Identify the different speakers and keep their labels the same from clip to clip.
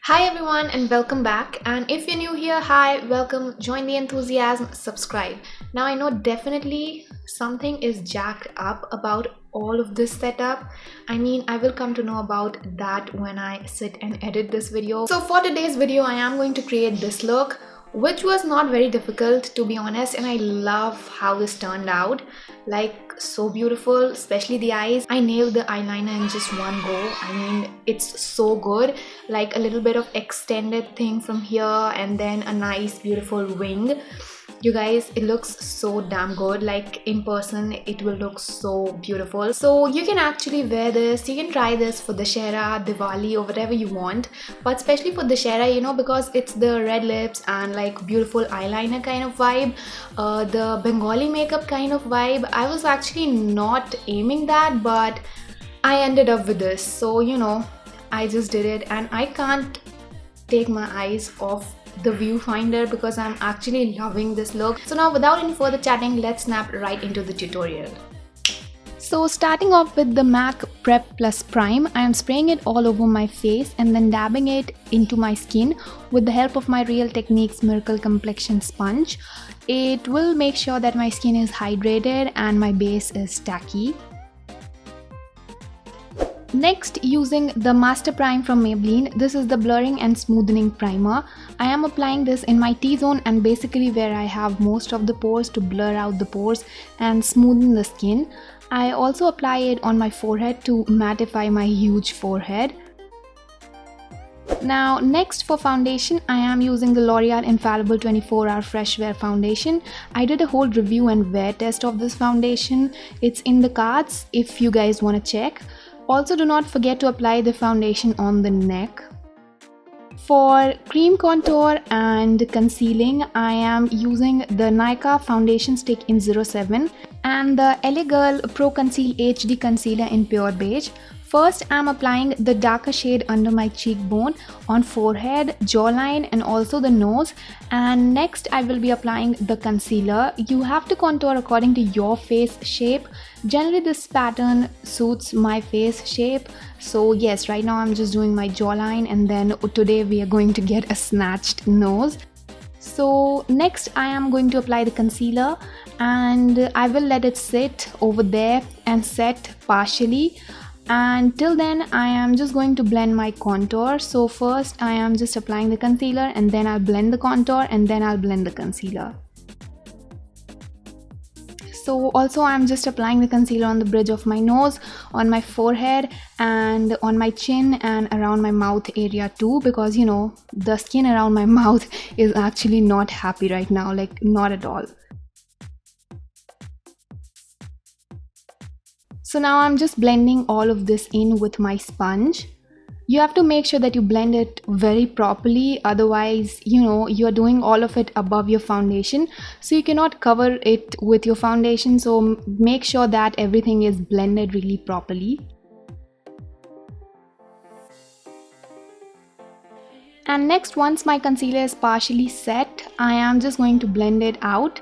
Speaker 1: Hi everyone and welcome back, and if you're new here, hi, welcome, join the enthusiasm, subscribe. Now I know definitely something is jacked up about all of this setup. I will come to know about that when I sit and edit this video. So for today's video I am going to create this look, which was not very difficult to be honest, and I love how this turned out. Like, so beautiful, especially the eyes. I nailed the eyeliner in just one go. It's so good. Like a little bit of extended thing from here and then a nice beautiful wing. You guys, it looks so damn good. Like in person it will look so beautiful. So you can actually wear this, you can try this for Dussehra, Diwali or whatever you want, but especially for Dussehra, because it's the red lips and like beautiful eyeliner kind of vibe, the Bengali makeup kind of vibe. I was actually not aiming that, but I ended up with this. So I just did it and I can't take my eyes off the viewfinder because I'm actually loving this look. So now without any further chatting, let's snap right into the tutorial. So starting off with the MAC Prep Plus Prime, I am spraying it all over my face and then dabbing it into my skin with the help of my Real Techniques Miracle Complexion Sponge. It will make sure that my skin is hydrated and my base is tacky. Next, using the Master Prime from Maybelline, this is the Blurring and Smoothening Primer. I am applying this in my T-zone and basically where I have most of the pores to blur out the pores and smoothen the skin. I also apply it on my forehead to mattify my huge forehead. Now next for foundation, I am using the L'Oreal Infallible 24-Hour Fresh Wear Foundation. I did a whole review and wear test of this foundation. It's in the cards if you guys want to check. Also, do not forget to apply the foundation on the neck. For cream contour and concealing, I am using the Nykaa Foundation Stick in 07 and the LA Girl Pro Conceal HD Concealer in Pure Beige. First, I am applying the darker shade under my cheekbone, on forehead, jawline and also the nose, and next I will be applying the concealer. You have to contour according to your face shape. Generally this pattern suits my face shape, so yes, right now I'm just doing my jawline and then today we are going to get a snatched nose. So next I am going to apply the concealer and I will let it sit over there and set partially. And till then I am just going to blend my contour. So first I am just applying the concealer and then I'll blend the contour and then I'll blend the concealer. So also I'm just applying the concealer on the bridge of my nose, on my forehead and on my chin and around my mouth area too, because the skin around my mouth is actually not happy right now, like not at all. So now I'm just blending all of this in with my sponge. You have to make sure that you blend it very properly, otherwise you are doing all of it above your foundation, so you cannot cover it with your foundation, so make sure that everything is blended really properly. And next, once my concealer is partially set, I am just going to blend it out.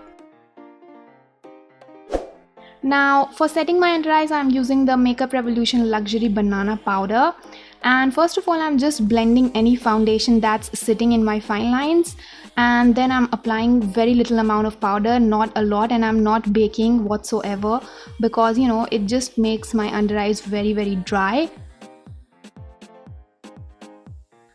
Speaker 1: Now for setting my under eyes, I'm using the Makeup Revolution Luxury Banana Powder. And first of all, I'm just blending any foundation that's sitting in my fine lines. And then I'm applying very little amount of powder, not a lot, and I'm not baking whatsoever because it just makes my under eyes very, very dry.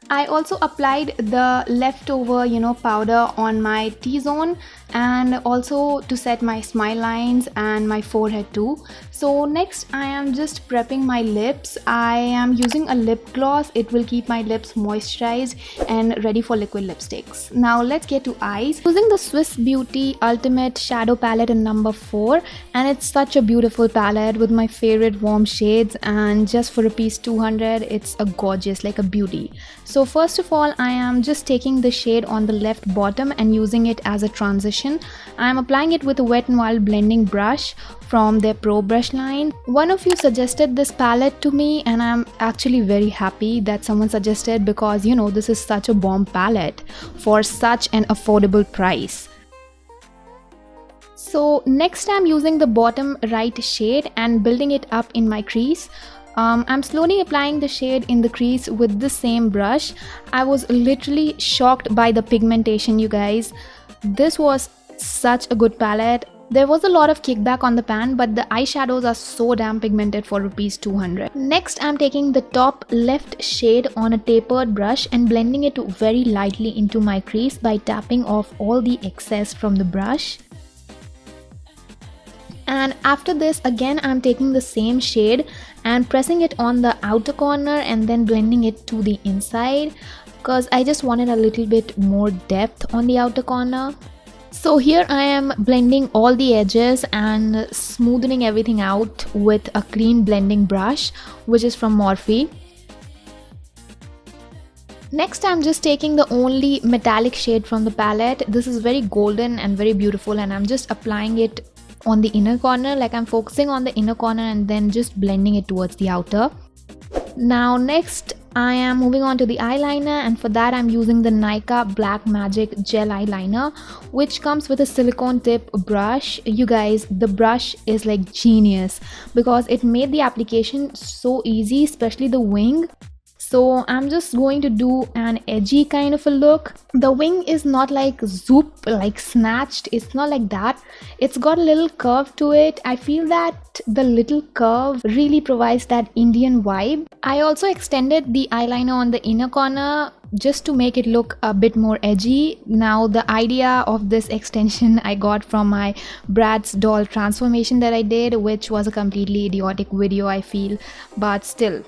Speaker 1: I also applied the leftover powder on my T-zone and also to set my smile lines and my forehead too. So next I am just prepping my lips. I am using a lip gloss. It will keep my lips moisturized and ready for liquid lipsticks. Now let's get to eyes. Using the Swiss Beauty Ultimate Shadow Palette in number 4, and it's such a beautiful palette with my favorite warm shades, and just for ₹200 it's a gorgeous, like a beauty. So first of all, I am just taking the shade on the left bottom and using it as a transition. I am applying it with a Wet n Wild blending brush from their Pro Brush line. One of you suggested this palette to me and I'm actually very happy that someone suggested, because this is such a bomb palette for such an affordable price. So next I'm using the bottom right shade and building it up in my crease. I'm slowly applying the shade in the crease with the same brush. I was literally shocked by the pigmentation, you guys. This was such a good palette. There was a lot of kickback on the pan, but the eyeshadows are so damn pigmented for rupees 200. Next, I'm taking the top left shade on a tapered brush and blending it very lightly into my crease by tapping off all the excess from the brush. And after this, again, I'm taking the same shade and pressing it on the outer corner and then blending it to the inside, because I just wanted a little bit more depth on the outer corner. So here I am blending all the edges and smoothing everything out with a clean blending brush, which is from Morphe. Next, I'm just taking the only metallic shade from the palette. This is very golden and very beautiful, and I'm just applying it on the inner corner. Like, I'm focusing on the inner corner and then just blending it towards the outer. Now next, I am moving on to the eyeliner, and for that I'm using the Nykaa Black Magic Gel Eyeliner, which comes with a silicone tip brush. You guys, the brush is like genius because it made the application so easy, especially the wing. So I'm just going to do an edgy kind of a look. The wing is not like zoop, like snatched. It's not like that. It's got a little curve to it. I feel that the little curve really provides that Indian vibe. I also extended the eyeliner on the inner corner just to make it look a bit more edgy. Now, the idea of this extension I got from my Bratz doll transformation that I did, which was a completely idiotic video, I feel, but still.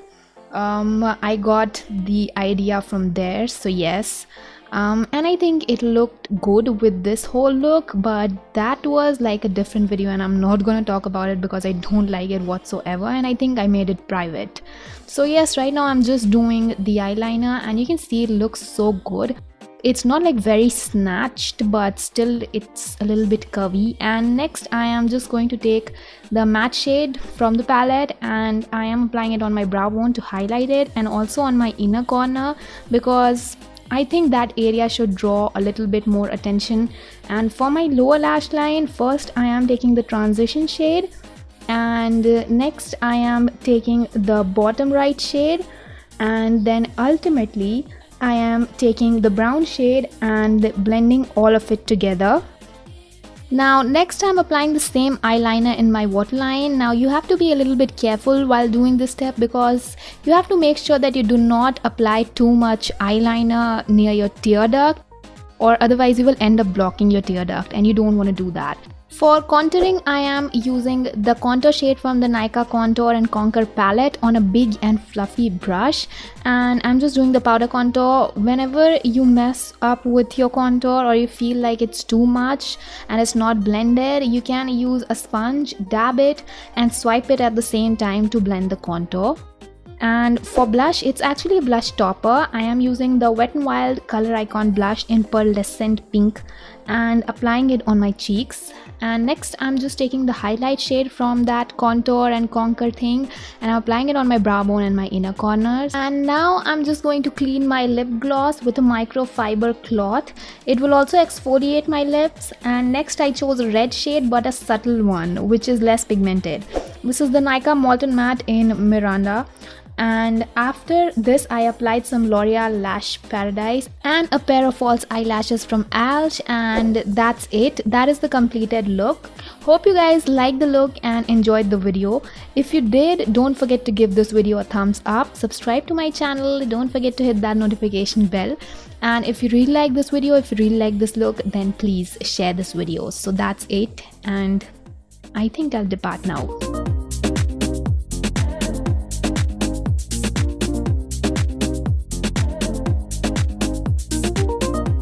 Speaker 1: I got the idea from there, so yes. And I think it looked good with this whole look, but that was like a different video and I'm not gonna talk about it because I don't like it whatsoever, and I think I made it private. So yes, right now I'm just doing the eyeliner and you can see it looks so good. It's not like very snatched, but still it's a little bit curvy. And next I am just going to take the matte shade from the palette and I am applying it on my brow bone to highlight it, and also on my inner corner because I think that area should draw a little bit more attention. And for my lower lash line, first I am taking the transition shade, and next I am taking the bottom right shade, and then ultimately I am taking the brown shade and blending all of it together. Now next I'm applying the same eyeliner in my waterline. Now you have to be a little bit careful while doing this step because you have to make sure that you do not apply too much eyeliner near your tear duct, or otherwise you will end up blocking your tear duct and you don't want to do that. For contouring, I am using the contour shade from the Nykaa Contour and Conquer palette on a big and fluffy brush, and I'm just doing the powder contour. Whenever you mess up with your contour or you feel like it's too much and it's not blended, you can use a sponge, dab it and swipe it at the same time to blend the contour. And for blush, it's actually a blush topper. I am using the Wet n Wild Color Icon blush in Pearlescent Pink and applying it on my cheeks. And next I'm just taking the highlight shade from that Contour and Conquer thing and I'm applying it on my brow bone and my inner corners. And now I'm just going to clean my lip gloss with a microfiber cloth. It will also exfoliate my lips. And next I chose a red shade, but a subtle one, which is less pigmented. This is the Nykaa Molten Matte in Miranda. And after this I applied some L'Oreal Lash Paradise and a pair of false eyelashes from Alsh, and that's it. That is the completed look. Hope you guys liked the look and enjoyed the video. If you did, don't forget to give this video a thumbs up, subscribe to my channel, don't forget to hit that notification bell, and if you really like this video, if you really like this look, then please share this video. So that's it, and I think I'll depart now.